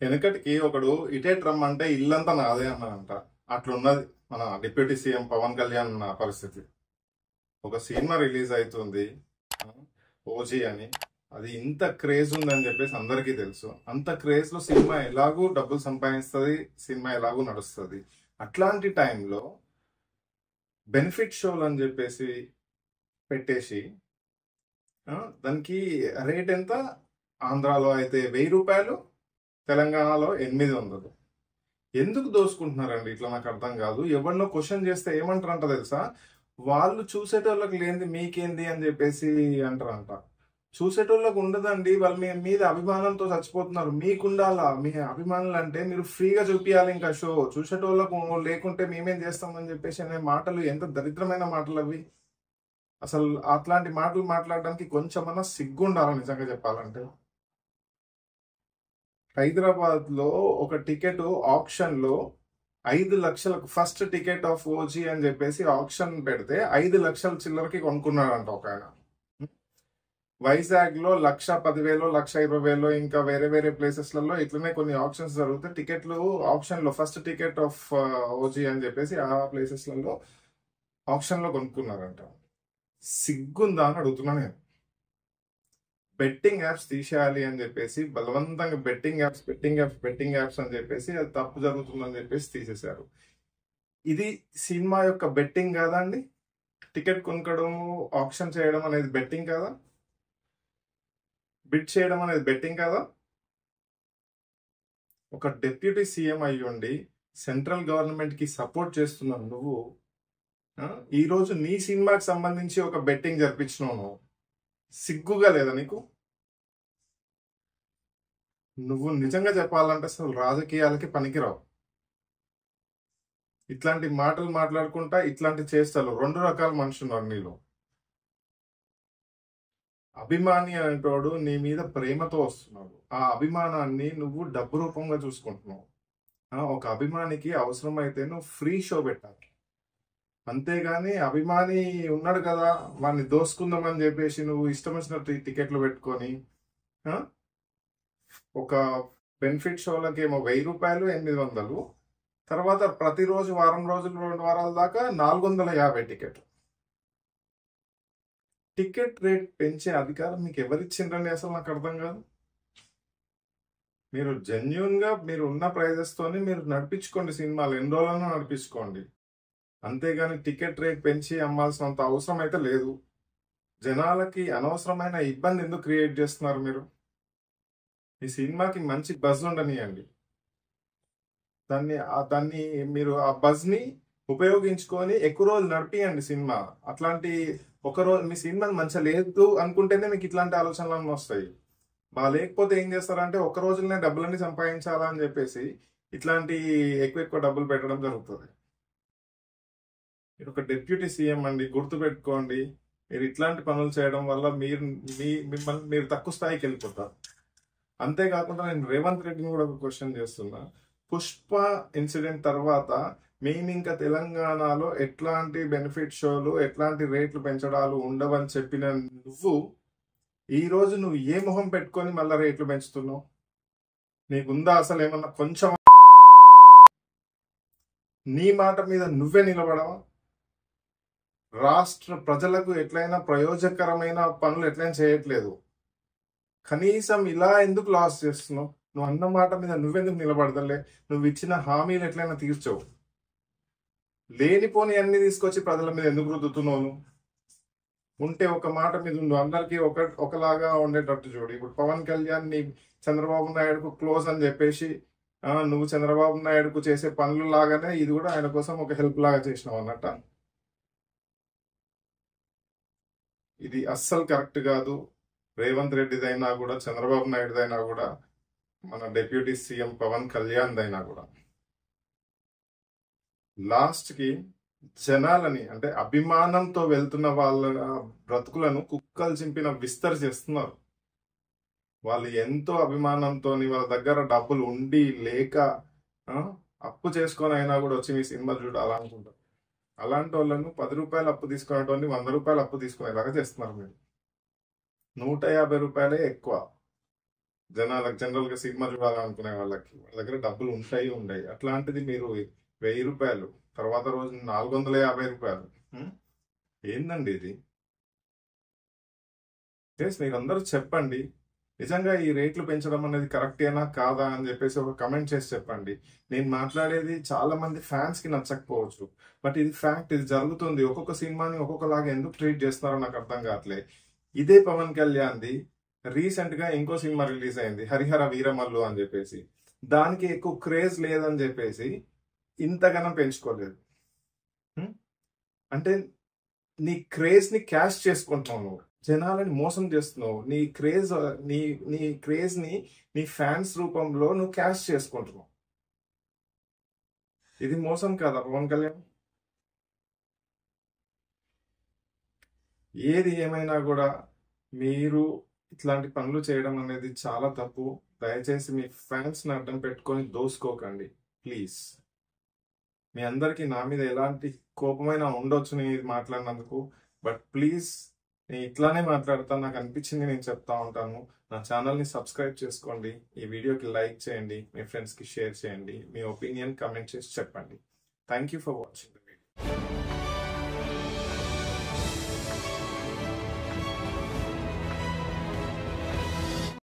వెనకటికి ఒకడు ఇటేట్ రమ్మంటే ఇల్లంతా నాదే అన్నాడంట. అట్లున్నది మన డిప్యూటీ సీఎం పవన్ కళ్యాణ్ ఉన్న పరిస్థితి. ఒక సినిమా రిలీజ్ అవుతుంది, ఓజీ అని. అది ఇంత క్రేజ్ ఉందని చెప్పేసి అందరికీ తెలుసు. అంత క్రేజ్ లో సినిమా ఎలాగూ డబ్బులు సంపాదిస్తుంది, సినిమా ఎలాగూ నడుస్తుంది. అట్లాంటి టైంలో బెనిఫిట్ షోలు అని చెప్పేసి పెట్టేసి దానికి రేట్ ఎంత? ఆంధ్రాలో అయితే 1000 రూపాయలు, తెలంగాణలో 800. ఎందుకు దోసుకుంటున్నారండి ఇట్లా? నాకు అర్థం కాదు. ఎవరినో క్వశ్చన్ చేస్తే ఏమంటారంట తెలుసా? వాళ్ళు చూసేటోళ్ళకి లేనిది మీకేంది అని చెప్పేసి అంటారంట. చూసేటోళ్ళకి ఉండదండి, వాళ్ళు మీ మీద అభిమానంతో చచ్చిపోతున్నారు. మీకుండాలా మీ అభిమానులు అంటే మీరు ఫ్రీగా చూపించాలి. ఇంకా షో చూసేటోళ్ళకు లేకుంటే మేమేం చేస్తామని చెప్పేసి అనే మాటలు ఎంత దరిద్రమైన మాటలు అవి. అసలు అట్లాంటి మాటలు మాట్లాడడానికి కొంచెమన్నా సిగ్గుండాలి నిజంగా చెప్పాలంటే. హైదరాబాద్ లో ఒక టికెట్ ఆప్షన్ లో 5 లక్షలకు ఫస్ట్ టికెట్ ఆఫ్ ఓజీ అని చెప్పేసి ఆప్షన్ పెడితే 5 లక్షల చిల్లరకి కొనుక్కున్నాడంట ఒక ఆయన. వైజాగ్ లో 1,10,000, 1,20,000, ఇంకా వేరే వేరే ప్లేసెస్లలో ఇట్లనే కొన్ని ఆప్షన్స్ జరుగుతాయి. టికెట్లు ఆప్షన్ లో ఫస్ట్ టికెట్ ఆఫ్ ఓజీ అని చెప్పేసి ఆ ప్లేసెస్లలో ఆప్షన్ లో కొనుక్కున్నారంట. సిగ్గుందా అని అడుగుతున్నా నేను. బెట్టింగ్ యాప్స్ తీసేయాలి అని చెప్పేసి బలవంతంగా బెట్టింగ్ యాప్స్ అని చెప్పేసి అది తప్పు జరుగుతుందని చెప్పేసి తీసేశారు. ఇది సినిమా యొక్క బెట్టింగ్ కాదా అండి? టికెట్ కొనుక్కడం, ఆప్షన్ చేయడం అనేది బెట్టింగ్ కాదా? బిడ్ చేయడం అనేది బెట్టింగ్ కాదా? ఒక డిప్యూటీ సీఎం అయ్యుండి సెంట్రల్ గవర్నమెంట్ కి సపోర్ట్ చేస్తున్నావు నువ్వు. ఈ రోజు నీ సినిమాకి సంబంధించి ఒక బెట్టింగ్ జరిపించినావు నువ్వు. సిగ్గుగా లేదా నీకు? నువ్వు నిజంగా చెప్పాలంటే అసలు రాజకీయాలకి పనికిరావు. ఇట్లాంటి మాటలు మాట్లాడుకుంటా ఇట్లాంటి చేస్తారు. 2 రకాల మనుషులు ఉన్నారు నీలో. అభిమాని అనేటోడు నీ మీద ప్రేమతో వస్తున్నాడు. ఆ అభిమానాన్ని నువ్వు డబ్బు రూపంగా చూసుకుంటున్నావు. ఒక అభిమానికి అవసరమైతే నువ్వు ఫ్రీ షో పెట్టాలి. అంతేగాని అభిమాని ఉన్నాడు కదా వాడిని దోసుకుందామని చెప్పేసి నువ్వు ఇష్టం వచ్చినట్టు టికెట్లు పెట్టుకొని ఒక బెనిఫిట్ షోలకి ఏమో 1000 రూపాయలు, 800. తర్వాత ప్రతిరోజు వారం రోజులు 2 వారాల దాకా 450 టికెట్. టికెట్ రేట్ పెంచే అధికారం మీకు ఎవరిచ్చిండ్రండి? అసలు నాకు అర్థం కాదు. మీరు జెన్యున్ గా మీరు ఉన్న ప్రైజెస్ తోని మీరు నడిపించుకోండి, సినిమాలు ఎన్ని రోజులైనా నడిపించుకోండి. అంతేగాని టికెట్ రేట్ పెంచి అమ్మాల్సినంత అవసరం అయితే లేదు. జనాలకి అనవసరమైన ఇబ్బంది ఎందుకు క్రియేట్ చేస్తున్నారు మీరు? ఈ సినిమాకి మంచి బజ్ ఉండనియండి. దాన్ని మీరు ఆ బజ్ ని ఉపయోగించుకొని ఎక్కువ రోజులు నడిపియండి సినిమా. అట్లాంటి ఒక రోజు మీ సినిమా మంచిగా లేదు అనుకుంటేనే మీకు ఇట్లాంటి ఆలోచనలు వస్తాయి. బాగా లేకపోతే ఏం చేస్తారంటే ఒక రోజులనే డబ్బులన్నీ సంపాదించాలా అని చెప్పేసి ఇట్లాంటి ఎక్కువ డబ్బులు పెట్టడం జరుగుతుంది. మీరు ఒక డిప్యూటీ సీఎం అండి, గుర్తుపెట్టుకోండి. మీరు ఇట్లాంటి పనులు చేయడం వల్ల మిమ్మల్ని మీరు తక్కువ స్థాయికి వెళ్ళిపోతారు. అంతేకాకుండా నేను రేవంత్ రెడ్డిని కూడా ఒక క్వశ్చన్ చేస్తున్నా. పుష్ప ఇన్సిడెంట్ తర్వాత మేము ఇంకా తెలంగాణలో ఎట్లాంటి బెనిఫిట్ షోలు, ఎట్లాంటి రేట్లు పెంచడాలు ఉండవని చెప్పిన నువ్వు ఈ రోజు నువ్వు ఏ మొహం పెట్టుకొని మళ్ళీ రేట్లు పెంచుతున్నావు? నీకుందా అసలు ఏమన్నా కొంచెం? నీ మాట మీద నువ్వే నిలబడవా? రాష్ట్ర ప్రజలకు ఎట్లయినా ప్రయోజకరమైన పనులు ఎట్లయినా చేయట్లేదు. కనీసం ఇలా ఎందుకు లాస్ చేస్తున్నావు? నువ్వు అన్న మాట మీద నువ్వెందుకు నిలబడతలే? నువ్వు ఇచ్చిన హామీలు ఎట్లయినా తీర్చవు. లేనిపోని అన్ని తీసుకొచ్చి ప్రజల మీద ఎందుకు రుద్దుతున్నావు? ఉంటే ఒక మాట మీద ఉండు, అందరికీ ఒకలాగా ఉండేటట్టు చూడు. ఇప్పుడు పవన్ కళ్యాణ్ నీ చంద్రబాబు నాయుడుకు క్లోజ్ అని చెప్పేసి నువ్వు చంద్రబాబు నాయుడుకు చేసే పనులు లాగానే ఇది కూడా ఆయన కోసం ఒక హెల్ప్ లాగా చేసినావు అన్నట్ట. ఇది అస్సలు కరెక్ట్ కాదు. రేవంత్ రెడ్డిదైనా కూడా, చంద్రబాబు నాయుడుదైనా కూడా, మన డిప్యూటీ సీఎం పవన్ కళ్యాణ్ దైనా కూడా లాస్ట్ కి జనాలని అంటే అభిమానంతో వెళ్తున్న వాళ్ళ బ్రతుకులను కుక్కలు చింపిన విస్తరి చేస్తున్నారు. వాళ్ళు ఎంతో అభిమానంతో వాళ్ళ దగ్గర డబ్బులు ఉండి లేక అప్పు చేసుకొని అయినా కూడా వచ్చి మీ సినిమా చూడాలనుకుంటారు. అలాంటి వాళ్ళను 10 రూపాయలు అప్పు తీసుకునేటువంటి 100 రూపాయలు అప్పు తీసుకునేలాగా చేస్తున్నారు మీరు. 150 రూపాయలే ఎక్కువ. జనాలకు జనరల్ గా సినిమా చూడాలనుకునే వాళ్ళకి వాళ్ళ దగ్గర డబ్బులు ఉండయి. అట్లాంటిది మీరు 1000 రూపాయలు, తర్వాత రోజు 450 రూపాయలు. ఏందండి ఇది? మీరందరూ చెప్పండి, నిజంగా ఈ రేట్లు పెంచడం అనేది కరెక్టేనా కాదా అని చెప్పేసి ఒక కమెంట్ చేసి చెప్పండి. నేను మాట్లాడేది చాలా మంది ఫ్యాన్స్ కి నచ్చకపోవచ్చు, బట్ ఇది ఫ్యాక్ట్, ఇది జరుగుతుంది. ఒక్కొక్క సినిమాని ఒక్కొక్కలాగా ఎందుకు ట్రీట్ చేస్తున్నారో నాకు అర్థం కావట్లేదు. ఇదే పవన్ కళ్యాణ్ది రీసెంట్ గా ఇంకో సినిమా రిలీజ్ అయింది, హరిహర వీరమల్లు అని చెప్పేసి. దానికి ఎక్కువ క్రేజ్ లేదని చెప్పేసి ఇంతగానం పెంచుకోలేదు. అంటే నీ క్రేజ్ ని క్యాష్ చేసుకుంటున్నావు, నువ్వు జనాలని మోసం చేస్తున్నావు. నీ క్రేజ్ ని నీ ఫ్యాన్స్ రూపంలో నువ్వు క్యాష్ చేసుకుంటున్నావు. ఇది మోసం కాదా పవన్ కళ్యాణ్? ఏది ఏమైనా కూడా మీరు ఇట్లాంటి పనులు చేయడం అనేది చాలా తప్పు. దయచేసి మీ ఫ్యాన్స్ ని అడ్డం పెట్టుకొని దోసుకోకండి ప్లీజ్. మీ అందరికీ నా మీద ఎలాంటి కోపమైనా ఉండొచ్చు నేను ఇది మాట్లాడినందుకు, బట్ ప్లీజ్ నేను ఇట్లానే మాట్లాడతాను, నాకు అనిపించింది నేను చెప్తా ఉంటాను. నా ఛానల్ని సబ్స్క్రైబ్ చేసుకోండి, ఈ వీడియోకి లైక్ చేయండి, మీ ఫ్రెండ్స్కి షేర్ చేయండి, మీ ఒపీనియన్ కమెంట్ చేసి చెప్పండి. Thank you for watching the video.